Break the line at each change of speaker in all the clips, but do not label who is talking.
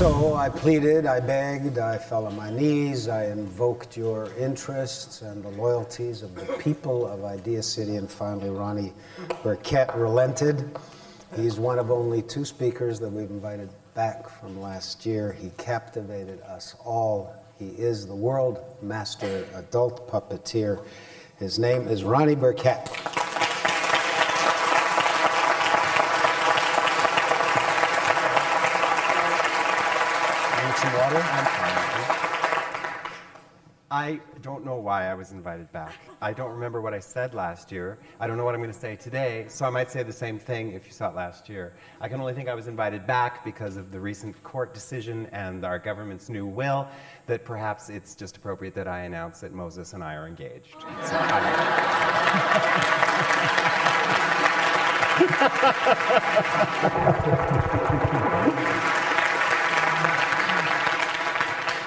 So I pleaded, I begged, I fell on my knees, I invoked your interests and the loyalties of the people of IdeaCity, and finally Ronnie Burkett relented. He's one of only 2 speakers that we've invited back from last year. He captivated us all. He is the world master adult puppeteer. His name is Robbie Burkett. Some water?
I'm fine. I don't know why I was invited back. I don't remember what I said last year. I don't know what I'm going to say today, so I might say the same thing if you saw it last year. I can only think I was invited back because of the recent court decision and our government's new will, that perhaps it's just appropriate that I announce that Moses and I are engaged. So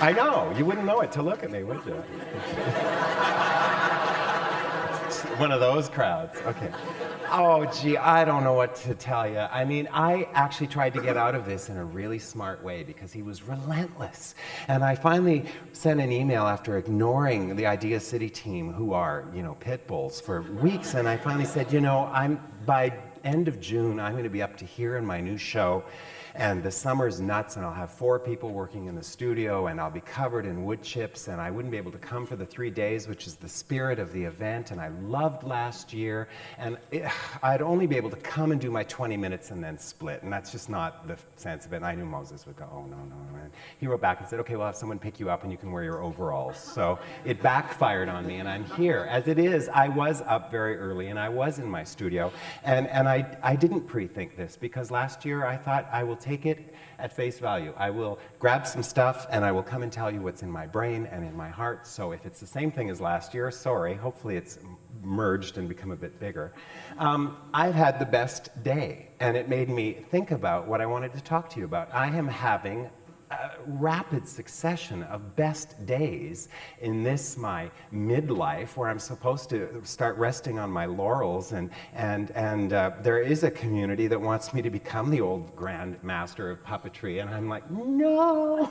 I know, you wouldn't know it to look at me, would you? One of those crowds, okay. Oh, gee, I don't know what to tell you. I mean, I actually tried to get out of this in a really smart way because he was relentless. And I finally sent an email after ignoring the IdeaCity team, who are, pit bulls, for weeks. And I finally said, by end of June, I'm going to be up to here in my new show. And the summer's nuts, and I'll have 4 people working in the studio, and I'll be covered in wood chips, and I wouldn't be able to come for the 3 days, which is the spirit of the event. And I loved last year, and I'd only be able to come and do my 20 minutes and then split, and that's just not the sense of it. And I knew Moses would go, oh, no. And he wrote back and said, okay, we'll have someone pick you up, and you can wear your overalls. So it backfired on me, and I'm here. As it is, I was up very early, and I was in my studio, and I didn't pre-think this, because last year I thought I will take it at face value. I will grab some stuff and I will come and tell you what's in my brain and in my heart. So if it's the same thing as last year, sorry, hopefully it's merged and become a bit bigger. I've had the best day, and it made me think about what I wanted to talk to you about. I am having a rapid succession of best days in this, my midlife, where I'm supposed to start resting on my laurels, and there is a community that wants me to become the old grand master of puppetry, and I'm like, no.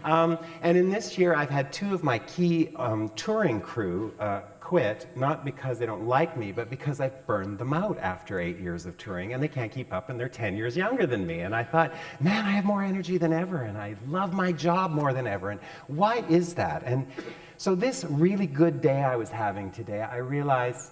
And in this year, I've had 2 of my key touring crew quit, not because they don't like me, but because I've burned them out after 8 years of touring, and they can't keep up, and they're 10 years younger than me. And I thought, man, I have more energy than ever, and I love my job more than ever, and why is that? And so this really good day I was having today, I realized,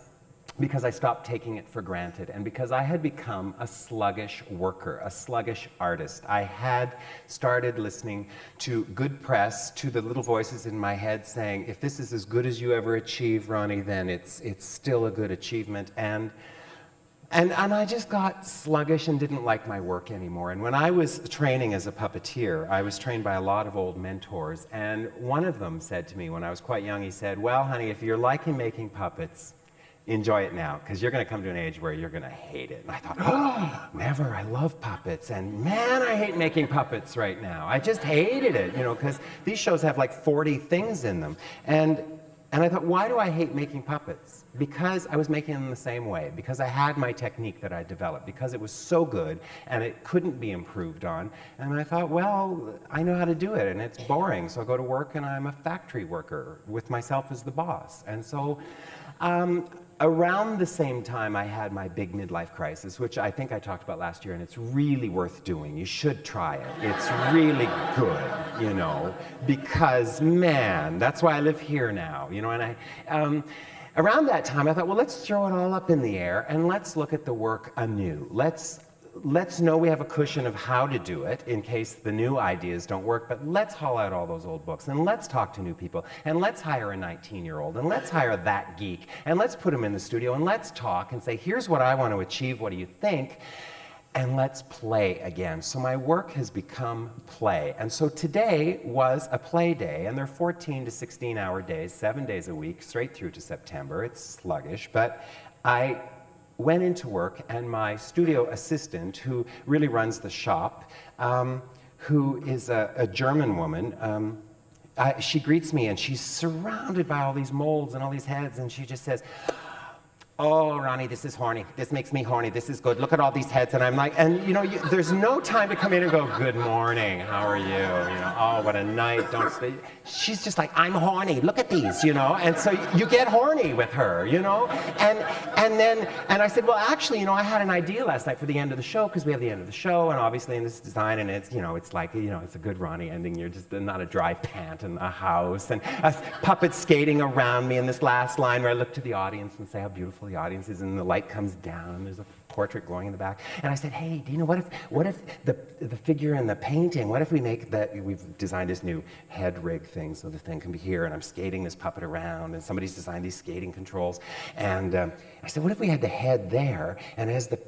because I stopped taking it for granted, and because I had become a sluggish worker, a sluggish artist. I had started listening to good press, to the little voices in my head saying, if this is as good as you ever achieve, Ronnie, then it's still a good achievement. And I just got sluggish and didn't like my work anymore. And when I was training as a puppeteer, I was trained by a lot of old mentors, and one of them said to me when I was quite young, he said, well, honey, if you're liking making puppets, enjoy it now, because you're going to come to an age where you're going to hate it. And I thought, oh, never, I love puppets, and man, I hate making puppets right now. I just hated it, because these shows have like 40 things in them. And I thought, why do I hate making puppets? Because I was making them the same way, because I had my technique that I developed, because it was so good and it couldn't be improved on. And I thought, well, I know how to do it, and it's boring, so I go to work and I'm a factory worker with myself as the boss. And so around the same time, I had my big midlife crisis, which I think I talked about last year, and it's really worth doing. You should try it. It's really good, because, man, that's why I live here now, and around that time, I thought, well, let's throw it all up in the air, and let's look at the work anew. Let's know we have a cushion of how to do it in case the new ideas don't work, but let's haul out all those old books, and let's talk to new people, and let's hire a 19-year-old, and let's hire that geek, and let's put him in the studio, and let's talk and say, here's what I want to achieve, what do you think? And let's play again. So my work has become play. And so today was a play day, and they're 14 to 16-hour days, 7 days a week, straight through to September. It's sluggish, but I went into work, and my studio assistant, who really runs the shop, who is a German woman, she greets me, and she's surrounded by all these molds and all these heads, and she just says, oh, Ronnie, this is horny. This makes me horny. This is good. Look at all these heads. And I'm like, and you know, there's no time to come in and go, good morning, how are you? You know, oh, what a night, don't stay. She's just like, I'm horny. Look at these, you know? And so you get horny with her, you know? And I said, well, actually, you know, I had an idea last night for the end of the show, because we have the end of the show, and obviously in this design, and it's, you know, it's like, you know, it's a good Ronnie ending. You're just not a dry pant in a house, and a puppet skating around me in this last line where I look to the audience and say how beautiful the audience is, and the light comes down, and there's a portrait glowing in the back. And I said, hey, do you know, what if the figure in the painting, what if we make that, we've designed this new head rig thing so the thing can be here, and I'm skating this puppet around, and somebody's designed these skating controls. And I said, what if we had the head there, and as the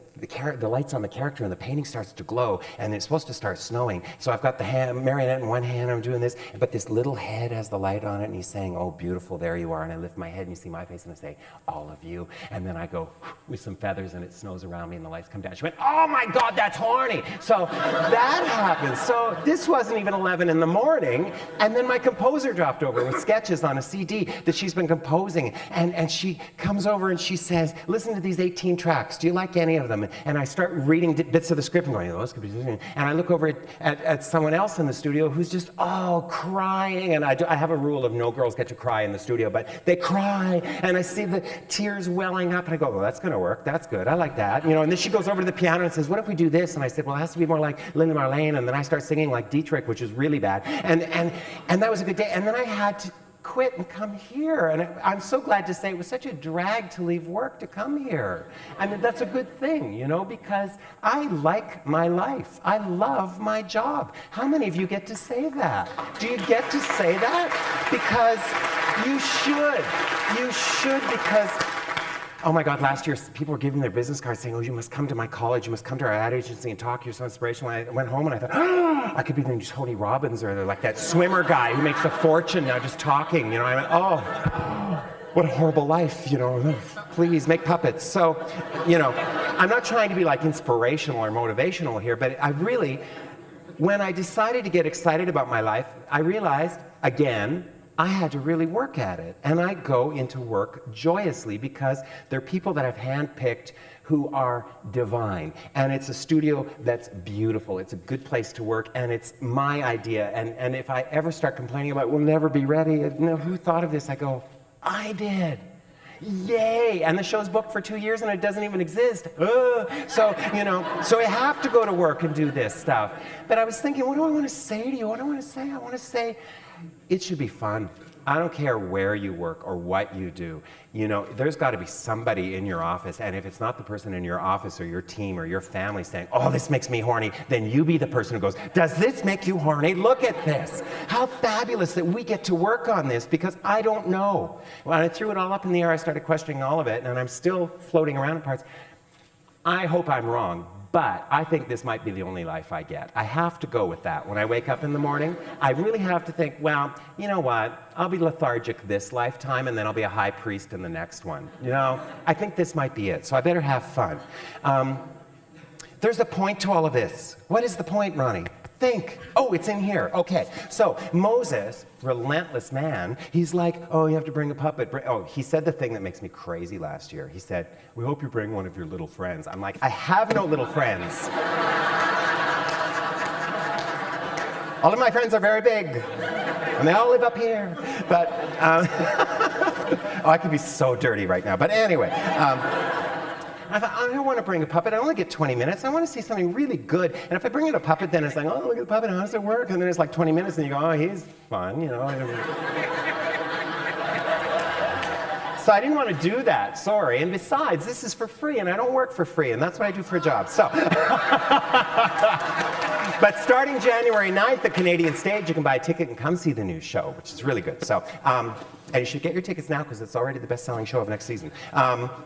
lights on the character and the painting starts to glow, and it's supposed to start snowing. So I've got the marionette in one hand, I'm doing this, but this little head has the light on it, and he's saying, oh, beautiful, there you are. And I lift my head, and you see my face, and I say, all of you. And then I go with some feathers, and it snows around me, and the lights come down. She went, oh my God, that's horny. So that happened. So this wasn't even 11 in the morning, and then my composer dropped over with sketches on a CD that she's been composing, and she comes over and she says, listen to these 18 tracks. Do you like any of them? And I start reading bits of the script and going, oh, this could be, and I look over at someone else in the studio who's just, oh, crying. And I have a rule of no girls get to cry in the studio, but they cry, and I see the tears welling up, and I go, well, that's gonna work, that's good, I like that. You know, and then she goes over to the piano and says, what if we do this? And I said, well, it has to be more like Linda Marlene, and then I start singing like Dietrich, which is really bad. And that was a good day. And then I had to quit and come here, and I'm so glad to say it was such a drag to leave work to come here. I mean, that's a good thing, you know, because I like my life. I love my job. How many of you get to say that? Do you get to say that? Because you should, because oh my God, last year people were giving their business cards saying, oh, you must come to my college, you must come to our ad agency and talk, you're so inspirational. I went home and I thought, oh, I could be the new Tony Robbins, or like that swimmer guy who makes a fortune now just talking, you know. I went, oh, what a horrible life, you know, please make puppets. So, you know, I'm not trying to be like inspirational or motivational here, but I really, when I decided to get excited about my life, I realized, again, I had to really work at it. And I go into work joyously because they're people that I've handpicked who are divine. And it's a studio that's beautiful. It's a good place to work, and it's my idea. And if I ever start complaining about we'll never be ready, you know, who thought of this? I go, I did. Yay! And the show's booked for 2 years and it doesn't even exist. So, you know, so I have to go to work and do this stuff. But I was thinking, what do I want to say to you? What do I want to say? I want to say, it should be fun. I don't care where you work or what you do. You know, there's got to be somebody in your office, and if it's not the person in your office or your team or your family saying, oh, this makes me horny, then you be the person who goes, does this make you horny? Look at this. How fabulous that we get to work on this, because I don't know. When I threw it all up in the air, I started questioning all of it, and I'm still floating around in parts. I hope I'm wrong. But I think this might be the only life I get. I have to go with that. When I wake up in the morning, I really have to think, well, you know what? I'll be lethargic this lifetime, and then I'll be a high priest in the next one. You know, I think this might be it, so I better have fun. There's a point to all of this. What is the point, Ronnie? Think. Oh, it's in here. Okay. So Moses, relentless man, he's like, oh, you have to bring a puppet. Oh, he said the thing that makes me crazy last year. He said, we hope you bring one of your little friends. I'm like, I have no little friends. All of my friends are very big, and they all live up here. But, oh, I could be so dirty right now. But anyway, I thought, I don't want to bring a puppet. I only get 20 minutes. I want to see something really good. And if I bring in a puppet, then it's like, oh, look at the puppet. How does it work? And then it's like 20 minutes, and you go, oh, he's fun, you know. So I didn't want to do that, sorry. And besides, this is for free, and I don't work for free, and that's what I do for a job. So, but starting January 9th at Canadian Stage, you can buy a ticket and come see the new show, which is really good. So, and you should get your tickets now, because it's already the best-selling show of next season.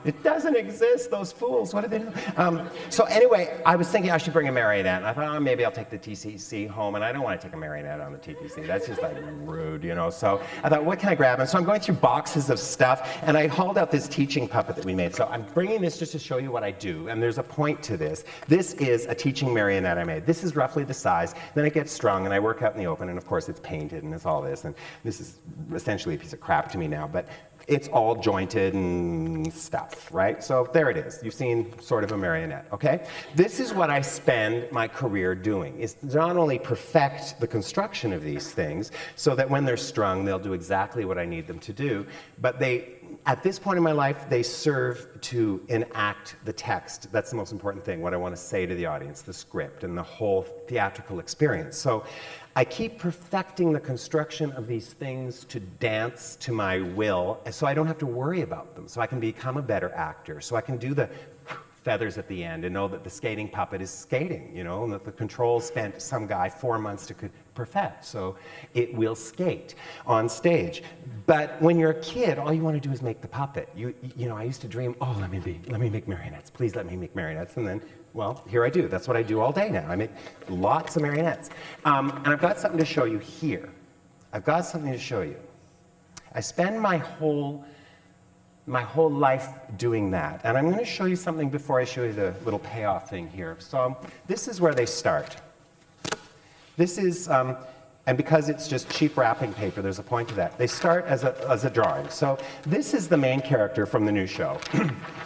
It doesn't exist, those fools. What do they know? So anyway, I was thinking I should bring a marionette. And I thought, oh, maybe I'll take the TTC home. And I don't want to take a marionette on the TTC. That's just like rude, you know. So I thought, what can I grab? And so I'm going through boxes of stuff. And I hauled out this teaching puppet that we made. So I'm bringing this just to show you what I do. And there's a point to this. This is a teaching marionette I made. This is roughly the size. Then it gets strung, and I work out in the open. And of course, it's painted, and it's all this. And this is essentially a piece of crap. crap to me now, but it's all jointed and stuff, right? So there it is. You've seen sort of a marionette, okay? This is what I spend my career doing, is not only perfect the construction of these things so that when they're strung, they'll do exactly what I need them to do, but at this point in my life, they serve to enact the text. That's the most important thing, what I want to say to the audience, the script and the whole theatrical experience. So I keep perfecting the construction of these things to dance to my will, so I don't have to worry about them, so I can become a better actor, so I can do the feathers at the end and know that the skating puppet is skating, you know, and that the controls spent some guy 4 months to perfect, so it will skate on stage. But when you're a kid, all you want to do is make the puppet. You know, I used to dream, oh, let me make marionettes, please let me make marionettes, and then, well, here I do. That's what I do all day now. I make lots of marionettes. And I've got something to show you here. I've got something to show you. I spend my whole life doing that. And I'm going to show you something before I show you the little payoff thing here. So this is where they start. This is, and because it's just cheap wrapping paper, there's a point to that. They start as a drawing. So this is the main character from the new show.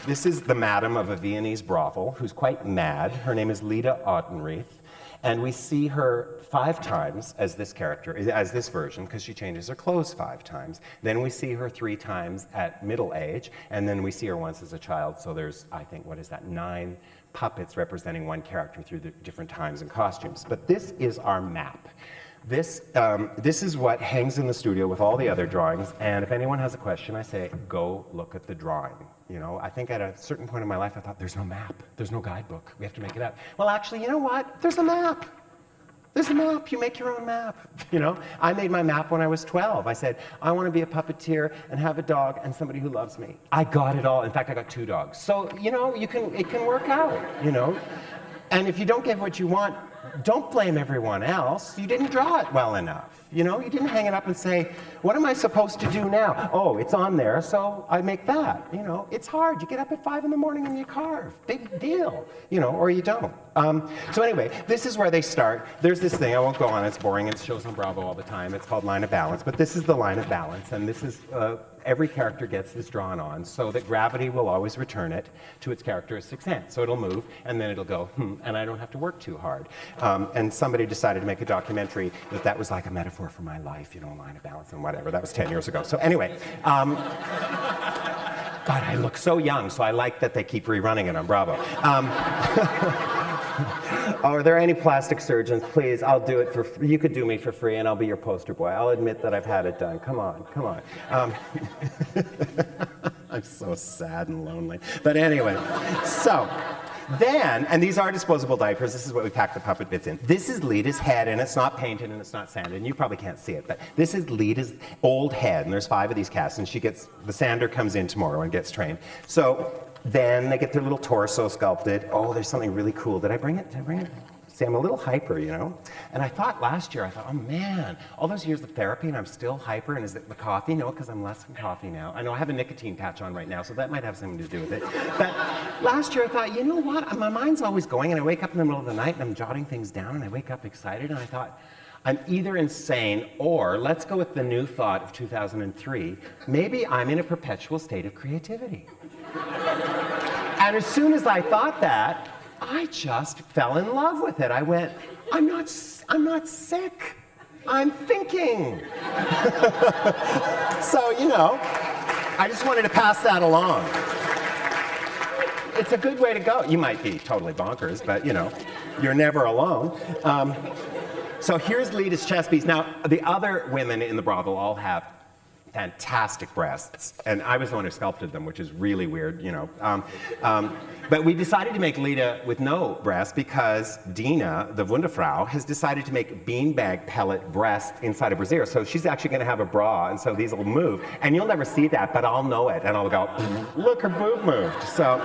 This is the madam of a Viennese brothel who's quite mad. Her name is Leda Autenrieth. And we see her 5 times as this character, as this version, because she changes her clothes 5 times. Then we see her 3 times at middle age, and then we see her once as a child. So there's, I think, what is that, 9 puppets representing one character through the different times and costumes. But this is our map. This is what hangs in the studio with all the other drawings, and if anyone has a question, I say, go look at the drawing. You know, I think at a certain point in my life, I thought, there's no map, there's no guidebook, we have to make it up. Well, actually, you know what? There's a map. There's a map, you make your own map. You know, I made my map when I was 12. I said, I want to be a puppeteer and have a dog and somebody who loves me. I got it all. In fact, I got 2 dogs. So, you know, it can work out, you know. And if you don't get what you want, don't blame everyone else. You didn't draw it well enough. You know, you didn't hang it up and say, what am I supposed to do now? Oh, it's on there, so I make that. You know, it's hard. You get up at 5 in the morning and you carve. Big deal. You know, or you don't. So anyway, this is where they start. There's this thing, I won't go on, it's boring, it shows on Bravo all the time. It's called line of balance, but this is the line of balance, and this is, every character gets this drawn on so that gravity will always return it to its characteristic sense. So it'll move, and then it'll go, and I don't have to work too hard. And somebody decided to make a documentary that was like a metaphor for my life, you know, line of balance and whatever. That was 10 years ago. So anyway, God, I look so young, so I like that they keep rerunning it on Bravo. Are there any plastic surgeons? Please, I'll do it for free. You could do me for free, and I'll be your poster boy. I'll admit that I've had it done. Come on, come on. I'm so sad and lonely. But anyway, so then, and these are disposable diapers. This is what we pack the puppet bits in. This is Leda's head, and it's not painted and it's not sanded, and you probably can't see it, but this is Leda's old head, and there's 5 of these casts, and the sander comes in tomorrow and gets trained. So then they get their little torso sculpted. Oh, there's something really cool. Did I bring it? Did I bring it? See, I'm a little hyper, you know? And I thought last year, oh man, all those years of therapy and I'm still hyper, and is it the coffee? No, because I'm less than coffee now. I know I have a nicotine patch on right now, so that might have something to do with it. But last year I thought, you know what? My mind's always going, and I wake up in the middle of the night and I'm jotting things down, and I wake up excited, and I thought, I'm either insane, or let's go with the new thought of 2003, maybe I'm in a perpetual state of creativity. And as soon as I thought that, I just fell in love with it. I went, I'm not sick. I'm thinking. So, you know, I just wanted to pass that along. It's a good way to go. You might be totally bonkers, but, you know, you're never alone. So here's Leda's chest piece. Now, the other women in the brothel all have fantastic breasts, and I was the one who sculpted them, which is really weird, you know. But we decided to make Leda with no breasts because Dina, the Wunderfrau, has decided to make beanbag pellet breasts inside a brassiere. So she's actually going to have a bra, and so these will move. And you'll never see that, but I'll know it, and I'll go, look, her boob moved. So,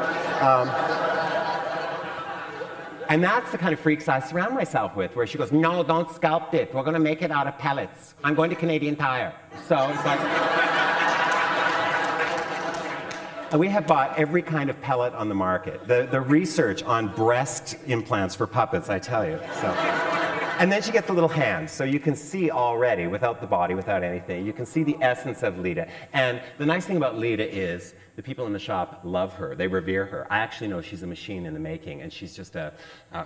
and that's the kind of freaks I surround myself with, where she goes, no, don't sculpt it. We're going to make it out of pellets. I'm going to Canadian Tire. So it's like... We have bought every kind of pellet on the market. The research on breast implants for puppets, I tell you. So. And then she gets the little hands, so you can see already, without the body, without anything, you can see the essence of Leda. And the nice thing about Leda is the people in the shop love her. They revere her. I actually know she's a machine in the making, and she's just a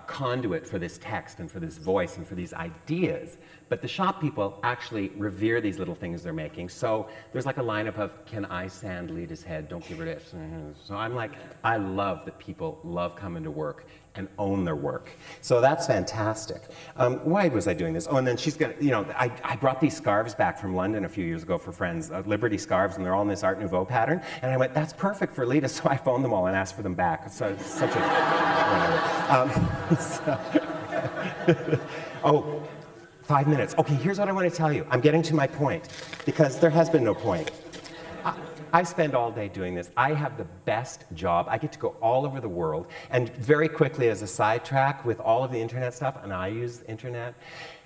conduit for this text and for this voice and for these ideas. But the shop people actually revere these little things they're making. So there's like a lineup of, can I sand Leda's head? Don't give her this. So I'm like, I love that people love coming to work and own their work. So that's fantastic. Why was I doing this? Oh, and then she's gonna, I brought these scarves back from London a few years ago for friends, Liberty scarves, and they're all in this Art Nouveau pattern. And I went, that's perfect for Leda, so I phoned them all and asked for them back. So it's such a, whatever. Oh, 5 minutes. Okay, here's what I want to tell you. I'm getting to my point, because there has been no point. I spend all day doing this. I have the best job. I get to go all over the world. And very quickly, as a sidetrack, with all of the internet stuff, and I use the internet,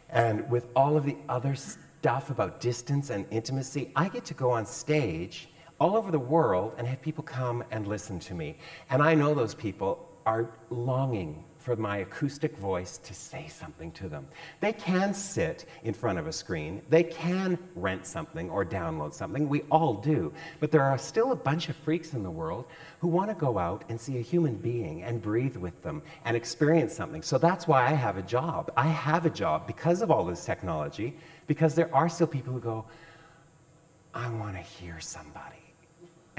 and with all of the other stuff about distance and intimacy, I get to go on stage all over the world and have people come and listen to me. And I know those people are longing for my acoustic voice to say something to them. They can sit in front of a screen, they can rent something or download something, we all do, but there are still a bunch of freaks in the world who want to go out and see a human being and breathe with them and experience something. So that's why I have a job. I have a job because of all this technology, because there are still people who go, I want to hear somebody,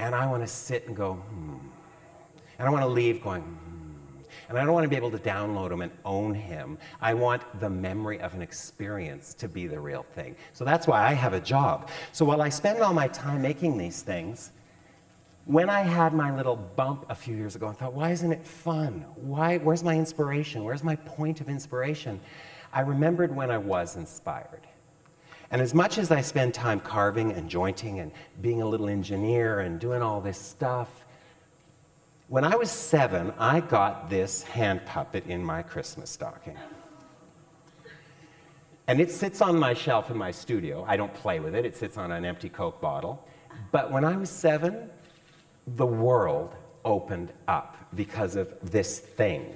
and I want to sit and go, and I want to leave going, And I don't want to be able to download him and own him. I want the memory of an experience to be the real thing. So that's why I have a job. So while I spend all my time making these things, when I had my little bump a few years ago, I thought, why isn't it fun? Where's my inspiration? Where's my point of inspiration? I remembered when I was inspired. And as much as I spend time carving and jointing and being a little engineer and doing all this stuff, when I was 7, I got this hand puppet in my Christmas stocking. And it sits on my shelf in my studio. I don't play with it. It sits on an empty Coke bottle. But when I was 7, the world opened up because of this thing.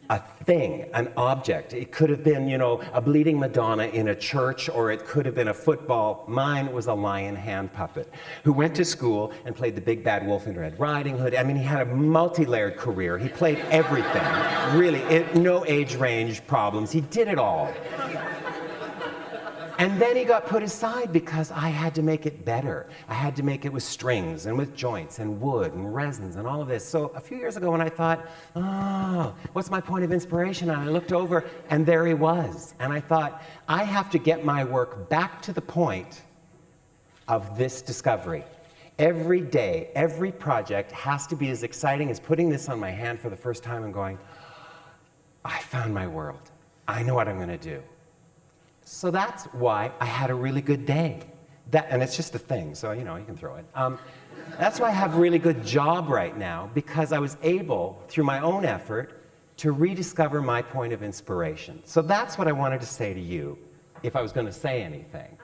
A thing, an object. It could have been, a bleeding Madonna in a church, or it could have been a football. Mine was a lion hand puppet who went to school and played the big bad wolf in Red Riding Hood. I mean, he had a multi-layered career. He played everything, really. No age range problems. He did it all. And then he got put aside because I had to make it better. I had to make it with strings and with joints and wood and resins and all of this. So a few years ago when I thought, what's my point of inspiration? And I looked over and there he was. And I thought, I have to get my work back to the point of this discovery. Every day, every project has to be as exciting as putting this on my hand for the first time and going, I found my world. I know what I'm going to do. So that's why I had a really good day. And it's just a thing, so you can throw it. That's why I have a really good job right now, because I was able, through my own effort, to rediscover my point of inspiration. So that's what I wanted to say to you, if I was going to say anything.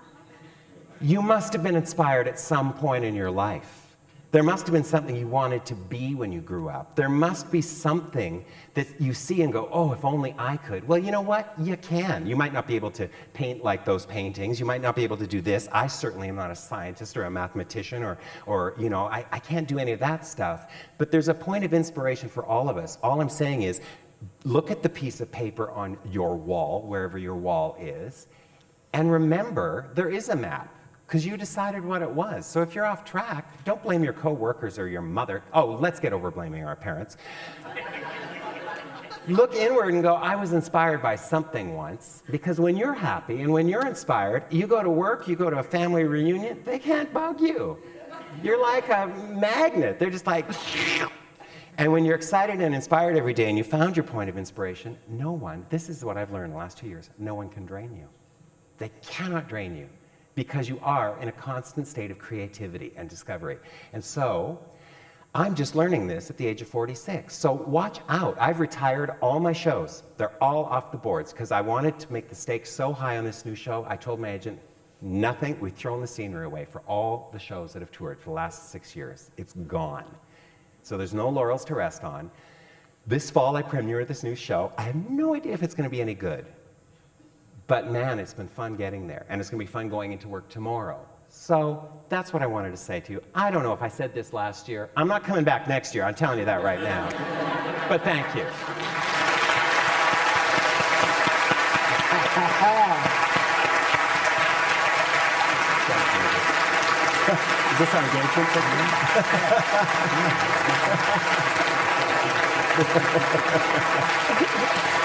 You must have been inspired at some point in your life. There must have been something you wanted to be when you grew up. There must be something that you see and go, oh, if only I could. Well, you know what? You can. You might not be able to paint like those paintings. You might not be able to do this. I certainly am not a scientist or a mathematician or I can't do any of that stuff. But there's a point of inspiration for all of us. All I'm saying is, look at the piece of paper on your wall, wherever your wall is, and remember, there is a map. Because you decided what it was. So if you're off track, don't blame your coworkers or your mother. Oh, let's get over blaming our parents. Look inward and go, I was inspired by something once. Because when you're happy and when you're inspired, you go to work, you go to a family reunion, they can't bug you. You're like a magnet. They're just like, and when you're excited and inspired every day and you found your point of inspiration, this is what I've learned the last 2 years, no one can drain you. They cannot drain you. Because you are in a constant state of creativity and discovery. And so, I'm just learning this at the age of 46. So watch out. I've retired all my shows. They're all off the boards because I wanted to make the stakes so high on this new show. I told my agent, nothing. We've thrown the scenery away for all the shows that have toured for the last 6 years. It's gone. So there's no laurels to rest on. This fall, I premiere this new show. I have no idea if it's going to be any good. But man, it's been fun getting there, and it's going to be fun going into work tomorrow. So that's what I wanted to say to you. I don't know if I said this last year. I'm not coming back next year. I'm telling you that right now. But thank you.
Is this our engagement technique?